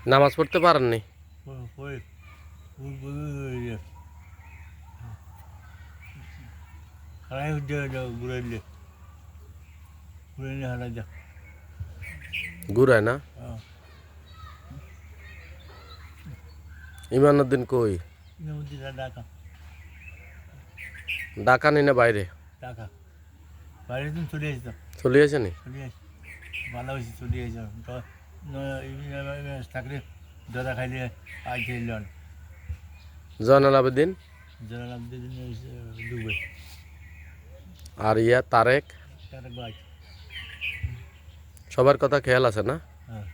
নামাজ পড়তে পারেননি? ঘুরায় না? ইমানুদ্দিন কই? ঢাকা নি না বাইরে? বাইরে দিন চলে আসতাম, চলে আসেনি? ভালো হয়েছে চলে আসতাম। থাকলে দাদা খাইলে আজ এলেন জয়নাল আবেদিন জানাল আব্দিন দুবাই আর তারেক তার বাই। সবার কথা খেয়াল আছে না? হ্যাঁ।